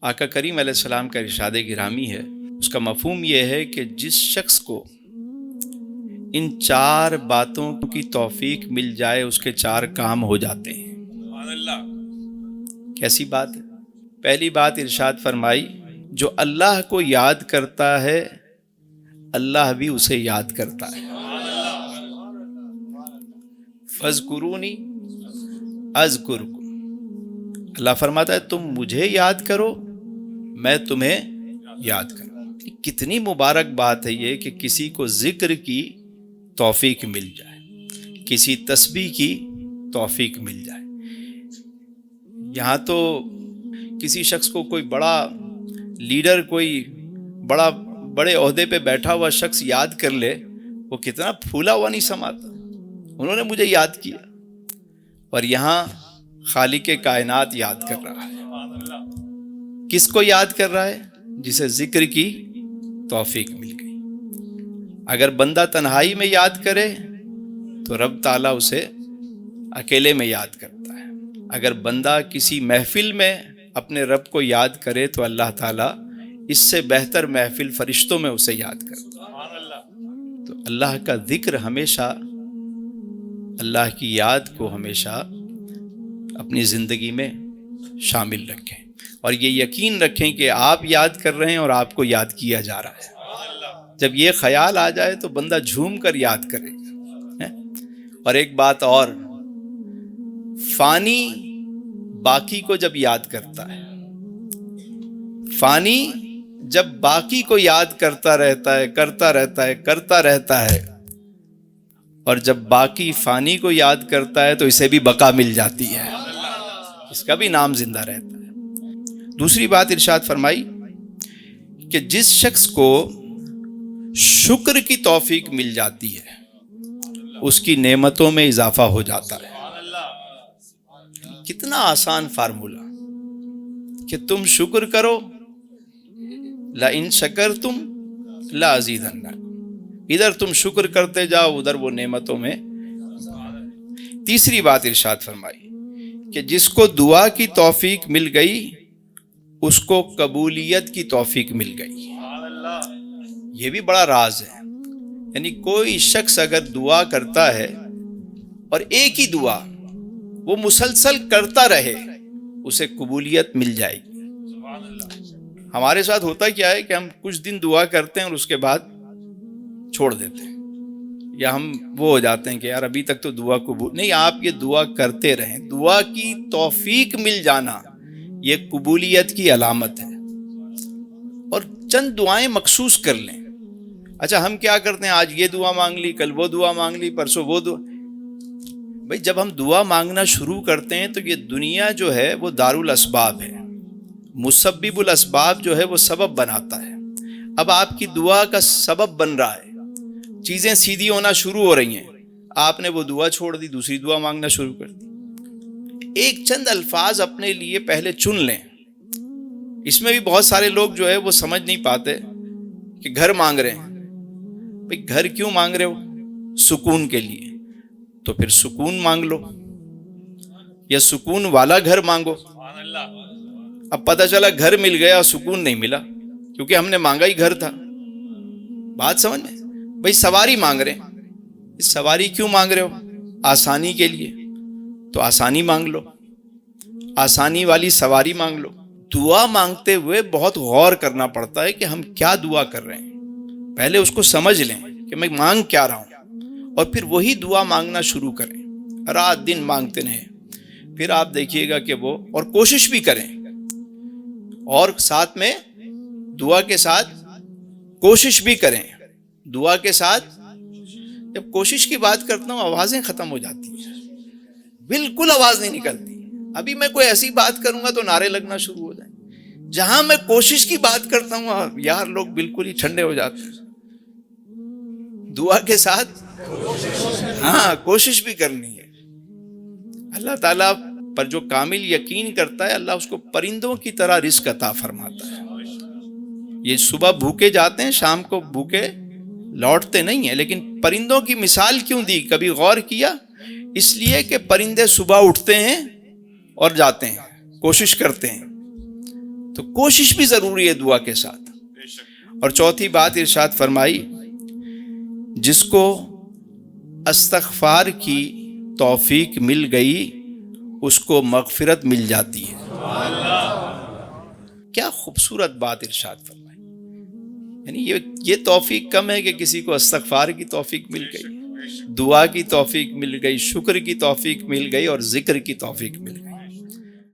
آقا کریم علیہ السلام کا ارشاد گرامی ہے، اس کا مفہوم یہ ہے کہ جس شخص کو ان 4 باتوں کی توفیق مل جائے اس کے 4 کام ہو جاتے ہیں۔ سبحان اللہ۔ کیسی بات ہے؟ پہلی بات ارشاد فرمائی، جو اللہ کو یاد کرتا ہے اللہ بھی اسے یاد کرتا ہے۔ فاذکرونی اذکرکم، اللہ فرماتا ہے تم مجھے یاد کرو میں تمہیں یاد کروں۔ کتنی مبارک بات ہے یہ کہ کسی کو ذکر کی توفیق مل جائے، کسی تسبیح کی توفیق مل جائے۔ یہاں تو کسی شخص کو کوئی بڑا لیڈر، کوئی بڑے عہدے پہ بیٹھا ہوا شخص یاد کر لے، وہ کتنا پھولا ہوا نہیں سماتا، انہوں نے مجھے یاد کیا۔ اور یہاں خالق کائنات یاد کر رہا ہے۔ کس کو یاد کر رہا ہے؟ جسے ذکر کی توفیق مل گئی۔ اگر بندہ تنہائی میں یاد کرے تو رب تعالیٰ اسے اکیلے میں یاد کرتا ہے۔ اگر بندہ کسی محفل میں اپنے رب کو یاد کرے تو اللہ تعالیٰ اس سے بہتر محفل فرشتوں میں اسے یاد کرتا ہے۔ تو اللہ کا ذکر ہمیشہ، اللہ کی یاد کو ہمیشہ اپنی زندگی میں شامل رکھیں، اور یہ یقین رکھیں کہ آپ یاد کر رہے ہیں اور آپ کو یاد کیا جا رہا ہے۔ جب یہ خیال آ جائے تو بندہ جھوم کر یاد کرے گا۔ اور ایک بات اور، فانی باقی کو جب یاد کرتا ہے، فانی جب باقی کو یاد کرتا رہتا ہے اور جب باقی فانی کو یاد کرتا ہے تو اسے بھی بقا مل جاتی ہے، اس کا بھی نام زندہ رہتا ہے۔ دوسری بات ارشاد فرمائی کہ جس شخص کو شکر کی توفیق مل جاتی ہے اس کی نعمتوں میں اضافہ ہو جاتا ہے۔ کتنا آسان فارمولا کہ تم شکر کرو، لَإِن شَكَرْتُمْ لَأَزِيدَنَّكُمْ، ادھر تم شکر کرتے جاؤ ادھر وہ نعمتوں میں۔ تیسری بات ارشاد فرمائی کہ جس کو دعا کی توفیق مل گئی اس کو قبولیت کی توفیق مل گئی۔ یہ بھی بڑا راز ہے، یعنی کوئی شخص اگر دعا کرتا ہے اور ایک ہی دعا وہ مسلسل کرتا رہے اسے قبولیت مل جائے گی۔ ہمارے ساتھ ہوتا کیا ہے کہ ہم کچھ دن دعا کرتے ہیں اور اس کے بعد چھوڑ دیتے ہیں، یا ہم وہ ہو جاتے ہیں کہ یار ابھی تک تو دعا قبول نہیں۔ آپ یہ دعا کرتے رہیں، دعا کی توفیق مل جانا یہ قبولیت کی علامت ہے۔ اور چند دعائیں مخصوص کر لیں۔ اچھا ہم کیا کرتے ہیں، آج یہ دعا مانگ لی، کل وہ دعا مانگ لی، پرسوں وہ دعا۔ بھئی جب ہم دعا مانگنا شروع کرتے ہیں تو یہ دنیا جو ہے وہ دارالاسباب ہے، مسبب الاسباب جو ہے وہ سبب بناتا ہے۔ اب آپ کی دعا کا سبب بن رہا ہے، چیزیں سیدھی ہونا شروع ہو رہی ہیں، آپ نے وہ دعا چھوڑ دی، دوسری دعا مانگنا شروع کر دی۔ ایک چند الفاظ اپنے لیے پہلے چن لیں۔ اس میں بھی بہت سارے لوگ جو ہے وہ سمجھ نہیں پاتے کہ گھر مانگ رہے ہیں۔ بھئی گھر کیوں مانگ رہے ہو؟ سکون کے لیے، تو پھر سکون مانگ لو، یا سکون والا گھر مانگو۔ اب پتہ چلا گھر مل گیا سکون نہیں ملا، کیونکہ ہم نے مانگا ہی گھر تھا۔ بات سمجھ میں؟ بھئی سواری مانگ رہے ہیں، سواری کیوں مانگ رہے ہو؟ آسانی کے لیے، تو آسانی مانگ لو، آسانی والی سواری مانگ لو۔ دعا مانگتے ہوئے بہت غور کرنا پڑتا ہے کہ ہم کیا دعا کر رہے ہیں، پہلے اس کو سمجھ لیں کہ میں مانگ کیا رہا ہوں، اور پھر وہی دعا مانگنا شروع کریں، رات دن مانگتے رہیں۔ پھر آپ دیکھیے گا کہ وہ، اور کوشش بھی کریں، اور ساتھ میں دعا کے ساتھ کوشش بھی کریں۔ دعا کے ساتھ جب کوشش کی بات کرتا ہوں آوازیں ختم ہو جاتی ہیں، بالکل آواز نہیں نکلتی۔ ابھی میں کوئی ایسی بات کروں گا تو نعرے لگنا شروع ہو جائیں۔ جہاں میں کوشش کی بات کرتا ہوں یار لوگ بالکل ہی ٹھنڈے ہو جاتے ہیں۔ دعا کے ساتھ کوشش بھی کرنی ہے۔ اللہ تعالیٰ پر جو کامل یقین کرتا ہے اللہ اس کو پرندوں کی طرح رزق عطا فرماتا ہے۔ یہ صبح بھوکے جاتے ہیں، شام کو بھوکے لوٹتے نہیں ہیں، لیکن پرندوں کی مثال کیوں دی؟ کبھی غور کیا؟ اس لیے کہ پرندے صبح اٹھتے ہیں اور جاتے ہیں، کوشش کرتے ہیں، تو کوشش بھی ضروری ہے دعا کے ساتھ. اور چوتھی بات ارشاد فرمائی جس کو استغفار کی توفیق مل گئی اس کو مغفرت مل جاتی ہے. کیا خوبصورت بات ارشاد فرمائی. یعنی یہ توفیق کم ہے کہ کسی کو استغفار کی توفیق مل گئی, دعا کی توفیق مل گئی, شکر کی توفیق مل گئی اور ذکر کی توفیق مل گئی.